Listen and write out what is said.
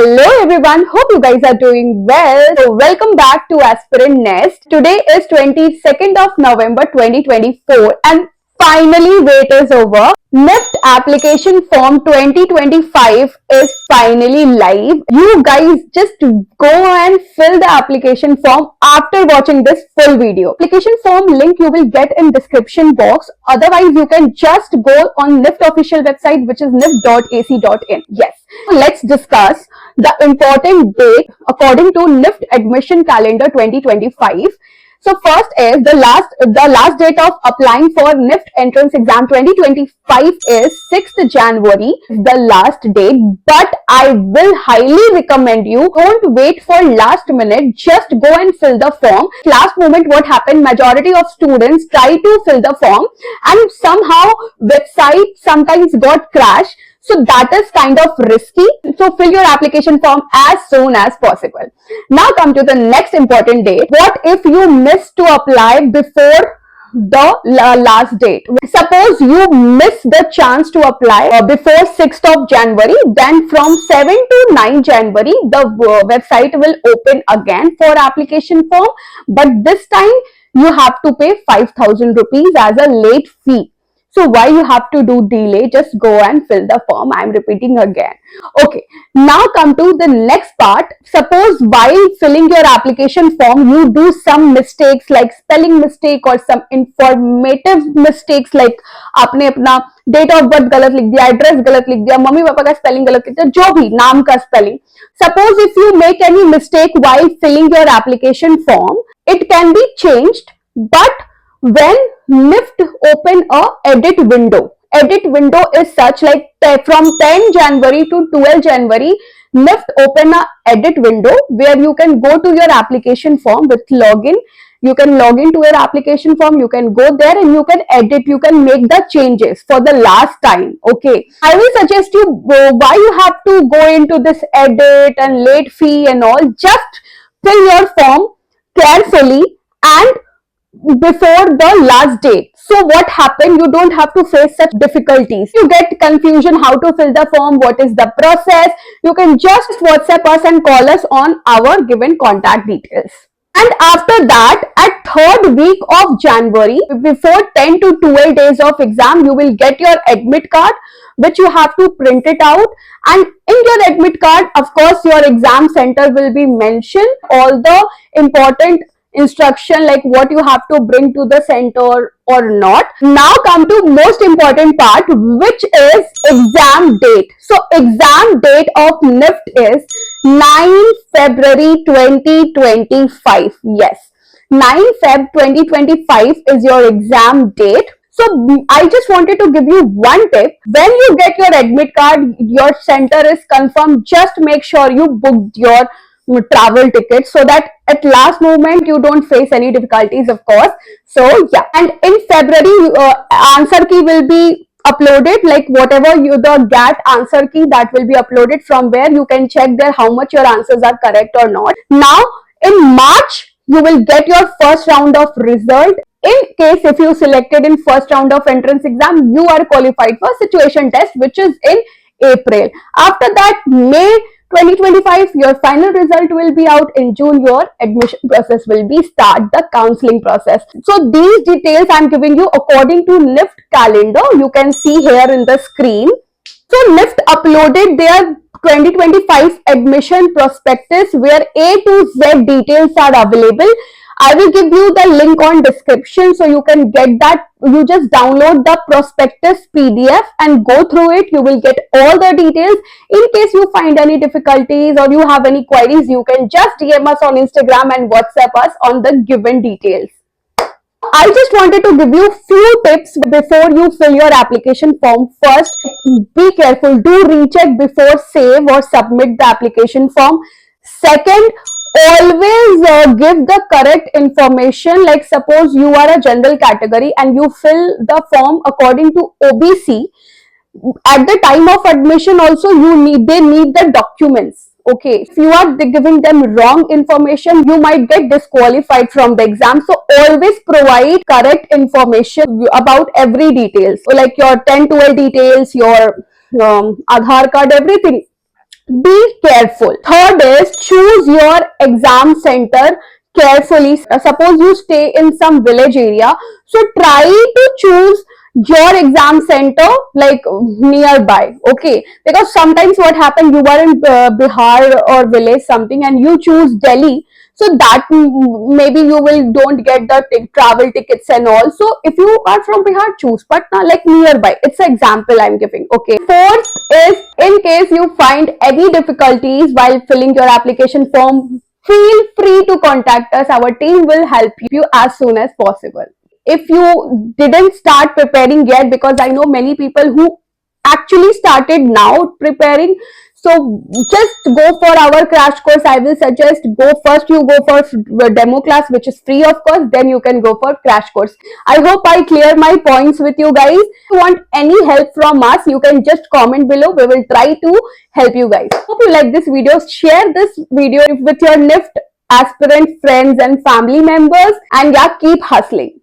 Hello everyone, hope you guys are doing well. So welcome back to Aspirant Nest. Today is 22nd of November 2024 and finally wait is over. NIFT application form 2025 is finally live. You guys just go and fill the application form after watching this full video. Application form link you will get in description box. Otherwise you can just go on NIFT official website, which is nift.ac.in. Yes. Let's discuss the important date according to NIFT admission calendar 2025. So first is the last date of applying for NIFT entrance exam 2025 is 6th January, the last date, but I will highly recommend you don't wait for last minute, just go and fill the form. Last moment what happened, majority of students try to fill the form and somehow website sometimes got crashed. So that is kind of risky. So fill your application form as soon as possible. Now come to the next important date. What if you miss to apply before the last date? Suppose you miss the chance to apply before 6th of January, then from 7 to 9 January, the website will open again for application form. But this time you have to pay 5,000 rupees as a late fee. So why you have to do delay? Just go and fill the form. I am repeating again. Okay. Now come to the next part. Suppose while filling your application form, you do some mistakes like spelling mistake or some informative mistakes like आपने अपना date of birth गलत लिख दिया, address गलत लिख दिया, mummy papa का spelling गलत लिख दिया, जो भी नाम का spelling. Suppose if you make any mistake while filling your application form, it can be changed, but when NIFT open a edit window is such like from 10 January to 12 January, NIFT open a edit window where you can go to your application form with login. You can log into your application form, you can go there and you can edit, you can make the changes for the last time. Okay, I will suggest you why you have to go into this edit and late fee and all. Just fill your form carefully and before the last date. So what happened? You don't have to face such difficulties. You get confusion how to fill the form, what is the process. You can just WhatsApp us and call us on our given contact details. And after that, at 3rd week of January, before 10 to 12 days of exam, you will get your admit card, which you have to print it out. And in your admit card, of course, your exam center will be mentioned, all the important instruction like what you have to bring to the center or not. Now come to most important part, which is exam date. So exam date of NIFT is 9 February 2025. Yes, 9 Feb 2025 is your exam date. So I just wanted to give you one tip. When you get your admit card, your center is confirmed, just make sure you booked your travel tickets so that at last moment you don't face any difficulties, of course. So yeah, and in February answer key will be uploaded, like whatever the GAT answer key that will be uploaded, from where you can check there how much your answers are correct or not. Now in March you will get your first round of result. In case if you selected in first round of entrance exam, you are qualified for situation test, which is in April. After that, May 2025, your final result will be out. In June, your admission process will be start, the counseling process. So these details I'm giving you according to NIFT calendar. You can see here in the screen. So NIFT uploaded their 2025 admission prospectus where A to Z details are available. I will give you the link on description so you can get that. You just download the prospectus PDF and go through it. You will get all the details. In case you find any difficulties or you have any queries, you can just DM us on Instagram and WhatsApp us on the given details. I just wanted to give you few tips before you fill your application form. First, be careful. Do recheck before save or submit the application form. Second, always give the correct information. Like suppose you are a general category and you fill the form according to OBC. At the time of admission also they need the documents. Okay, if you are giving them wrong information, you might get disqualified from the exam. So always provide correct information about every details, like your 10-12 details, your Aadhaar card, everything. Be careful. Third is choose your exam center carefully. Suppose you stay in some village area, so try to choose your exam center like nearby, okay? Because sometimes what happens, you are in Bihar or village something and you choose Delhi, so that maybe you will don't get the travel tickets and all. So if you are from Bihar, choose Patna like nearby. It's an example I'm giving, okay? Fourth is, in case you find any difficulties while filling your application form, feel free to contact us. Our team will help you as soon as possible. If you didn't start preparing yet, because I know many people who actually started now preparing, so just go for our crash course. I will suggest, go first, you go for demo class which is free of course, then you can go for crash course. I hope I clear my points with you guys. If you want any help from us, you can just comment below. We will try to help you guys. Hope you like this video. Share this video with your NIFT aspirant friends and family members, and yeah, keep hustling.